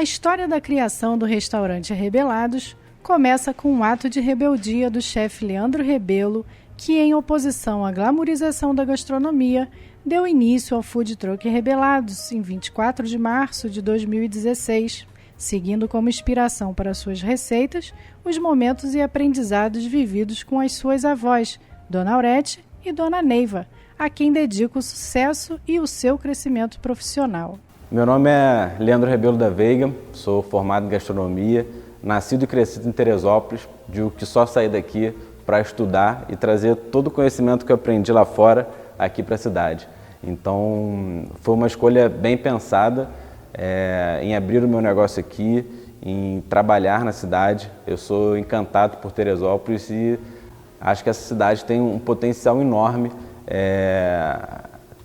A história da criação do restaurante Rebelados começa com um ato de rebeldia do chefe Leandro Rebelo, que, em oposição à glamourização da gastronomia, deu início ao Food Truck Rebelados em 24 de março de 2016, seguindo como inspiração para suas receitas os momentos e aprendizados vividos com as suas avós, Dona Aurete e Dona Neiva, a quem dedica o sucesso e o seu crescimento profissional. Meu nome é Leandro Rebelo da Veiga, sou formado em gastronomia, nascido e crescido em Teresópolis, digo que só saí daqui para estudar e trazer todo o conhecimento que eu aprendi lá fora aqui para a cidade. Então foi uma escolha bem pensada em abrir o meu negócio aqui, em trabalhar na cidade. Eu sou encantado por Teresópolis e acho que essa cidade tem um potencial enorme,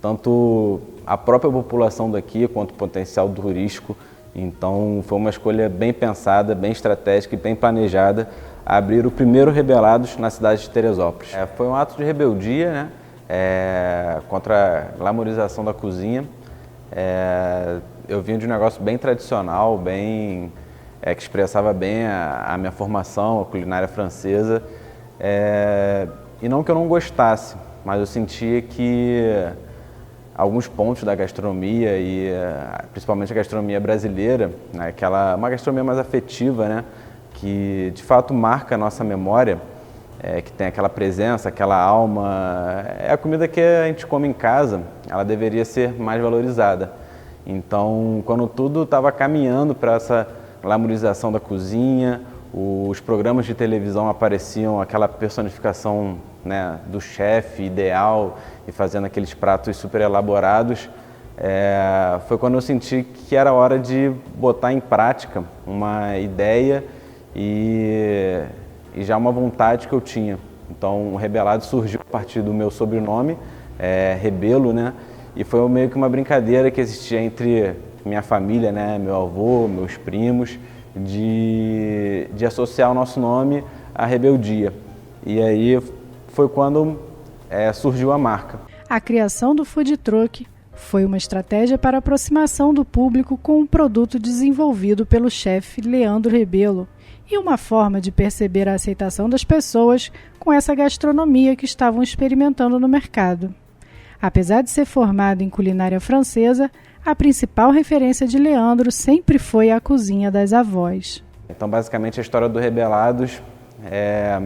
tanto a própria população daqui quanto o potencial turístico. Então foi uma escolha bem pensada, bem estratégica e bem planejada abrir o primeiro Rebelados na cidade de Teresópolis. Foi um ato de rebeldia, né? Contra a glamorização da cozinha. Eu vinha de um negócio bem tradicional, que expressava bem a minha formação, a culinária francesa. E não que eu não gostasse, mas eu sentia que alguns pontos da gastronomia e principalmente a gastronomia brasileira, né, uma gastronomia mais afetiva, né, que de fato marca a nossa memória, que tem aquela presença, aquela alma. É a comida que a gente come em casa, ela deveria ser mais valorizada. Então, quando tudo estava caminhando para essa glamorização da cozinha, os programas de televisão apareciam aquela personificação, né, do chefe ideal e fazendo aqueles pratos super elaborados, foi quando eu senti que era hora de botar em prática uma ideia e já uma vontade que eu tinha. Então o Rebelado surgiu a partir do meu sobrenome, Rebelo, né? E foi meio que uma brincadeira que existia entre minha família, né, meu avô, meus primos, de associar o nosso nome à rebeldia. E aí foi quando surgiu a marca. A criação do Food Truck foi uma estratégia para aproximação do público com um produto desenvolvido pelo chefe Leandro Rebelo e uma forma de perceber a aceitação das pessoas com essa gastronomia que estavam experimentando no mercado. Apesar de ser formado em culinária francesa, a principal referência de Leandro sempre foi a cozinha das avós. Então, basicamente, a história do Rebelados é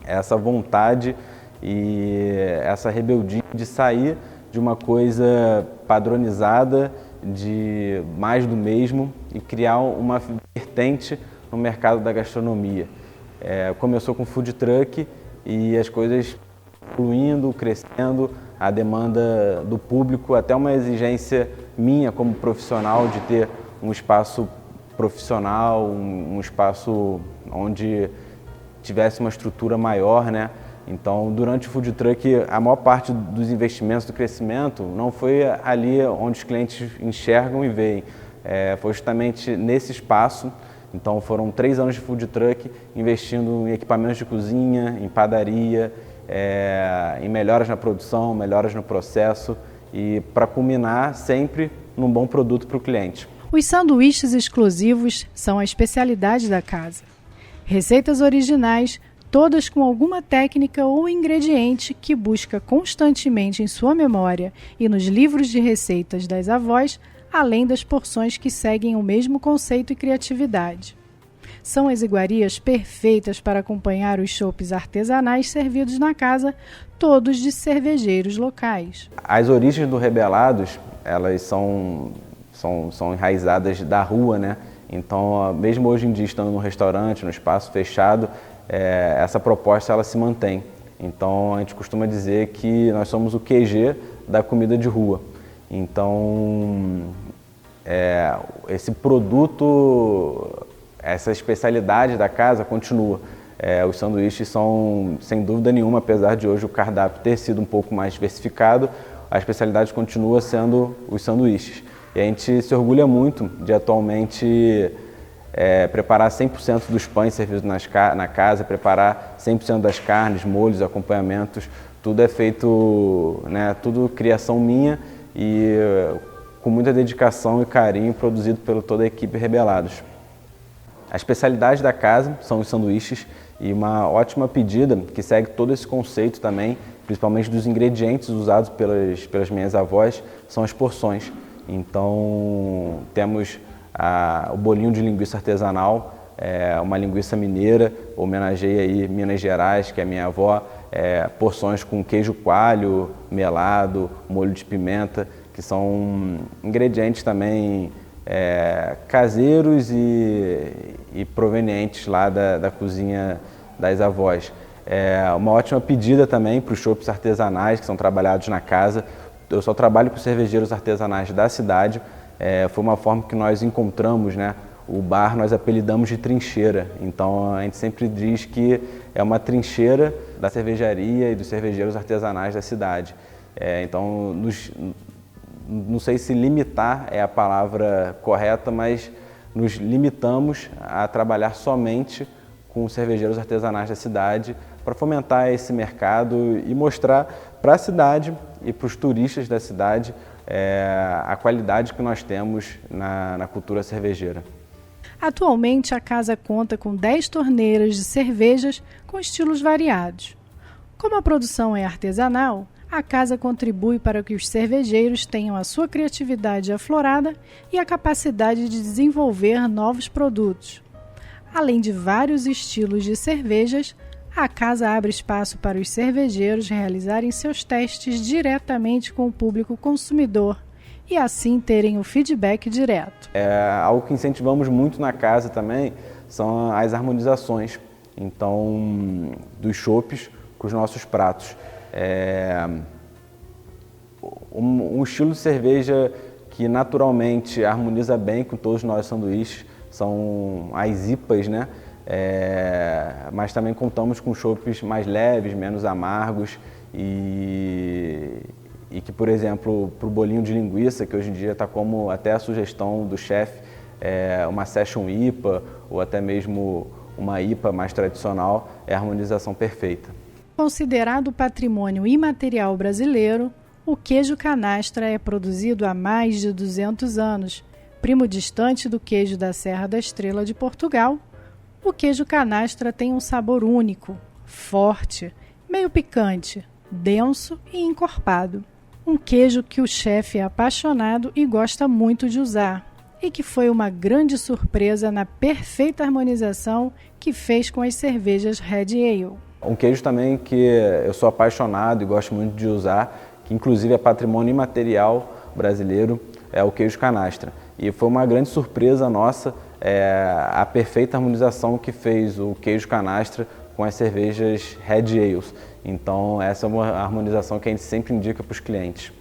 essa vontade e essa rebeldia de sair de uma coisa padronizada, de mais do mesmo, e criar uma vertente no mercado da gastronomia. Começou com food truck e as coisas fluindo, crescendo, a demanda do público, até uma exigência minha como profissional de ter um espaço profissional, um espaço onde tivesse uma estrutura maior, né? Então, durante o food truck, a maior parte dos investimentos do crescimento não foi ali onde os clientes enxergam e veem, foi justamente nesse espaço. Então, foram 3 anos de food truck investindo em equipamentos de cozinha, em padaria, em melhoras na produção, melhoras no processo e para culminar sempre num bom produto para o cliente. Os sanduíches exclusivos são a especialidade da casa. Receitas originais, todas com alguma técnica ou ingrediente que busca constantemente em sua memória e nos livros de receitas das avós, além das porções que seguem o mesmo conceito e criatividade. São as iguarias perfeitas para acompanhar os chopes artesanais servidos na casa, todos de cervejeiros locais. As origens do Rebelados, elas são enraizadas da rua, né? Então, mesmo hoje em dia, estando no restaurante, no espaço fechado, essa proposta ela se mantém. Então, a gente costuma dizer que nós somos o QG da comida de rua. Então, esse produto, essa especialidade da casa continua. Os sanduíches são, sem dúvida nenhuma, apesar de hoje o cardápio ter sido um pouco mais diversificado, a especialidade continua sendo os sanduíches. E a gente se orgulha muito de atualmente preparar 100% dos pães servidos na casa, preparar 100% das carnes, molhos, acompanhamentos, tudo é feito, né, tudo criação minha e com muita dedicação e carinho, produzido por toda a equipe Rebelados. A especialidade da casa são os sanduíches e uma ótima pedida que segue todo esse conceito também, principalmente dos ingredientes usados pelas minhas avós, são as porções. Então temos o bolinho de linguiça artesanal, uma linguiça mineira, homenageia aí Minas Gerais, que é minha avó, porções com queijo coalho, melado, molho de pimenta, que são ingredientes também caseiros e provenientes lá da cozinha das avós. Uma ótima pedida também para os chopps artesanais que são trabalhados na casa. Eu só trabalho com cervejeiros artesanais da cidade. Foi uma forma que nós encontramos, né? O bar nós apelidamos de trincheira, então a gente sempre diz que é uma trincheira da cervejaria e dos cervejeiros artesanais da cidade. Então, não sei se limitar é a palavra correta, mas nos limitamos a trabalhar somente com cervejeiros artesanais da cidade para fomentar esse mercado e mostrar para a cidade e para os turistas da cidade a qualidade que nós temos na cultura cervejeira. Atualmente, a casa conta com 10 torneiras de cervejas com estilos variados. Como a produção é artesanal, a casa contribui para que os cervejeiros tenham a sua criatividade aflorada e a capacidade de desenvolver novos produtos. Além de vários estilos de cervejas, a casa abre espaço para os cervejeiros realizarem seus testes diretamente com o público consumidor e assim terem o feedback direto. Algo que incentivamos muito na casa também são as harmonizações, então, dos chopps com os nossos pratos. Um estilo de cerveja que naturalmente harmoniza bem com todos os nossos sanduíches são as IPAs, né? Mas também contamos com chopps mais leves, menos amargos e que, por exemplo, para o bolinho de linguiça, que hoje em dia está como até a sugestão do chefe, uma Session IPA ou até mesmo uma IPA mais tradicional, é a harmonização perfeita. Considerado patrimônio imaterial brasileiro, o queijo canastra é produzido há mais de 200 anos. Primo distante do queijo da Serra da Estrela de Portugal, o queijo canastra tem um sabor único, forte, meio picante, denso e encorpado. Um queijo que o chefe é apaixonado e gosta muito de usar, e que foi uma grande surpresa na perfeita harmonização que fez com as cervejas Red Ale. Um queijo também que eu sou apaixonado e gosto muito de usar, que inclusive é patrimônio imaterial brasileiro, é o queijo canastra. E foi uma grande surpresa nossa a perfeita harmonização que fez o queijo canastra com as cervejas Red Ales. Então essa é uma harmonização que a gente sempre indica para os clientes.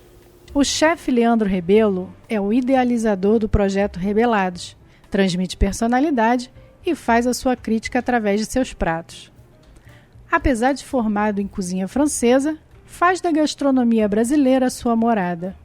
O chefe Leandro Rebelo é o idealizador do projeto Rebelados, transmite personalidade e faz a sua crítica através de seus pratos. Apesar de formado em cozinha francesa, faz da gastronomia brasileira sua morada.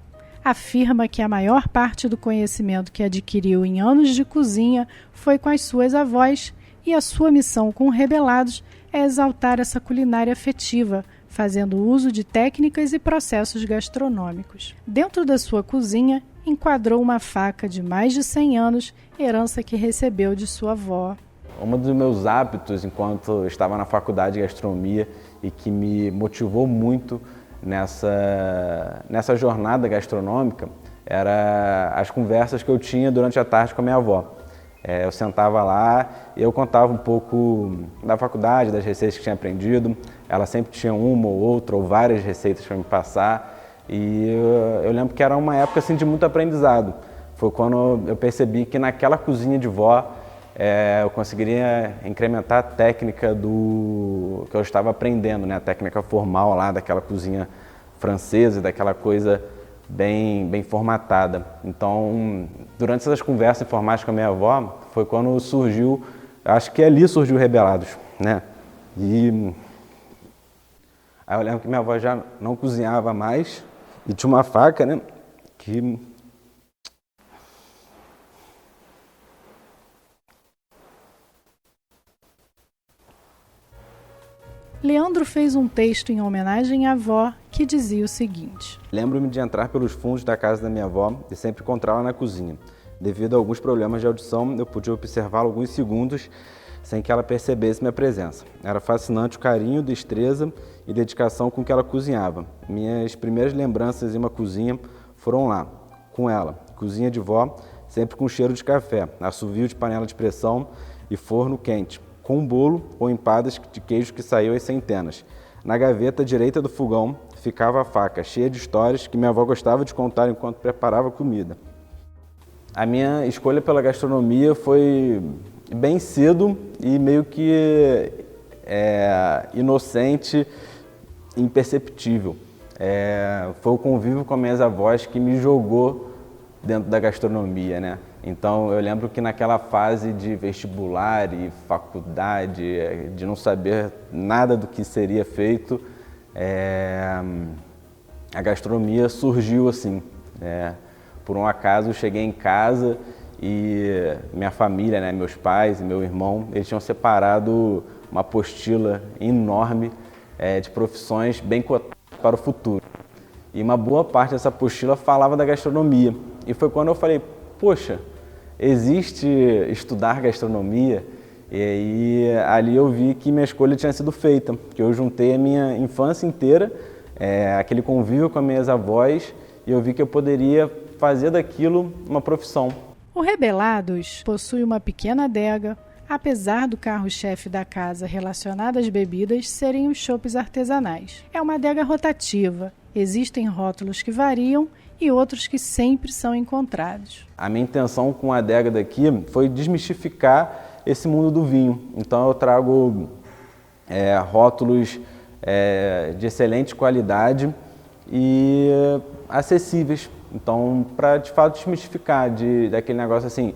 Afirma que a maior parte do conhecimento que adquiriu em anos de cozinha foi com as suas avós e a sua missão com Rebelados é exaltar essa culinária afetiva, fazendo uso de técnicas e processos gastronômicos. Dentro da sua cozinha, enquadrou uma faca de mais de 100 anos, herança que recebeu de sua avó. Um dos meus hábitos enquanto eu estava na faculdade de gastronomia e que me motivou muito nessa jornada gastronômica era as conversas que eu tinha durante a tarde com a minha avó. Eu sentava lá e eu contava um pouco da faculdade, das receitas que tinha aprendido. Ela sempre tinha uma ou outra ou várias receitas para me passar e eu lembro que era uma época assim, de muito aprendizado. Foi quando eu percebi que naquela cozinha de vó eu conseguiria incrementar a técnica que eu estava aprendendo, né? A técnica formal lá daquela cozinha francesa, daquela coisa bem formatada. Então, durante essas conversas informais com a minha avó, foi quando surgiu, acho que ali surgiu Rebelados, né? E aí eu lembro que minha avó já não cozinhava mais e tinha uma faca, né? Que Leandro fez um texto em homenagem à avó que dizia o seguinte: Lembro-me de entrar pelos fundos da casa da minha avó e sempre encontrá-la na cozinha. Devido a alguns problemas de audição, eu podia observá-la alguns segundos sem que ela percebesse minha presença. Era fascinante o carinho, destreza e dedicação com que ela cozinhava. Minhas primeiras lembranças em uma cozinha foram lá, com ela. Cozinha de vó, sempre com cheiro de café, assovio de panela de pressão e forno quente, com um bolo ou empadas de queijo que saiu às centenas. Na gaveta direita do fogão ficava a faca, cheia de histórias que minha avó gostava de contar enquanto preparava comida. A minha escolha pela gastronomia foi bem cedo e meio que inocente, imperceptível. Foi o convívio com minhas avós que me jogou dentro da gastronomia, né? Então eu lembro que naquela fase de vestibular e faculdade, de não saber nada do que seria feito, a gastronomia surgiu assim. Por um acaso eu cheguei em casa e minha família, né, meus pais e meu irmão, eles tinham separado uma apostila enorme de profissões bem cotadas para o futuro. E uma boa parte dessa apostila falava da gastronomia. E foi quando eu falei, poxa, existe estudar gastronomia? E aí ali eu vi que minha escolha tinha sido feita, que eu juntei a minha infância inteira, aquele convívio com as minhas avós, e eu vi que eu poderia fazer daquilo uma profissão. O Rebelados possui uma pequena adega, apesar do carro-chefe da casa relacionado às bebidas serem os chopes artesanais. É uma adega rotativa, existem rótulos que variam e outros que sempre são encontrados. A minha intenção com a adega daqui foi desmistificar esse mundo do vinho. Então eu trago rótulos de excelente qualidade e acessíveis. Então, para de fato desmistificar daquele negócio assim,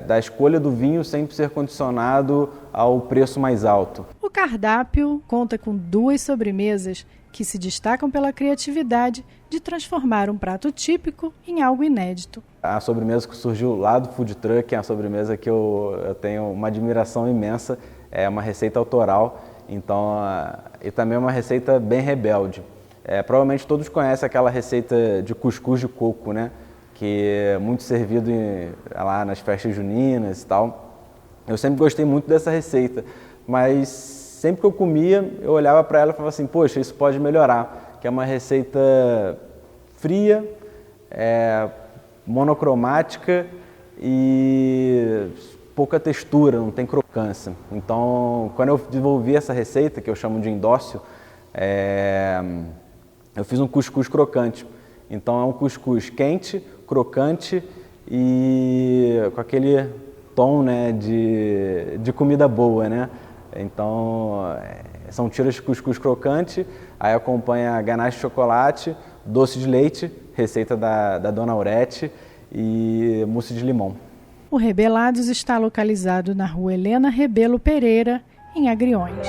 da escolha do vinho sempre ser condicionado ao preço mais alto. O cardápio conta com 2 sobremesas que se destacam pela criatividade de transformar um prato típico em algo inédito. A sobremesa que surgiu lá do Food Truck é uma sobremesa que eu tenho uma admiração imensa, é uma receita autoral, então, e também é uma receita bem rebelde. Provavelmente todos conhecem aquela receita de cuscuz de coco, né? Que é muito servido lá nas festas juninas e tal. Eu sempre gostei muito dessa receita, mas sempre que eu comia, eu olhava para ela e falava assim, poxa, isso pode melhorar, que é uma receita fria, monocromática e pouca textura, não tem crocância. Então, quando eu desenvolvi essa receita, que eu chamo de indócio, eu fiz um cuscuz crocante. Então é um cuscuz quente, crocante e com aquele tom, né, de comida boa, né? Então são tiras de cuscuz crocante, aí acompanha ganache de chocolate, doce de leite, receita da Dona Aurete, e mousse de limão. O Rebelados está localizado na Rua Helena Rebelo Pereira, em Agriões.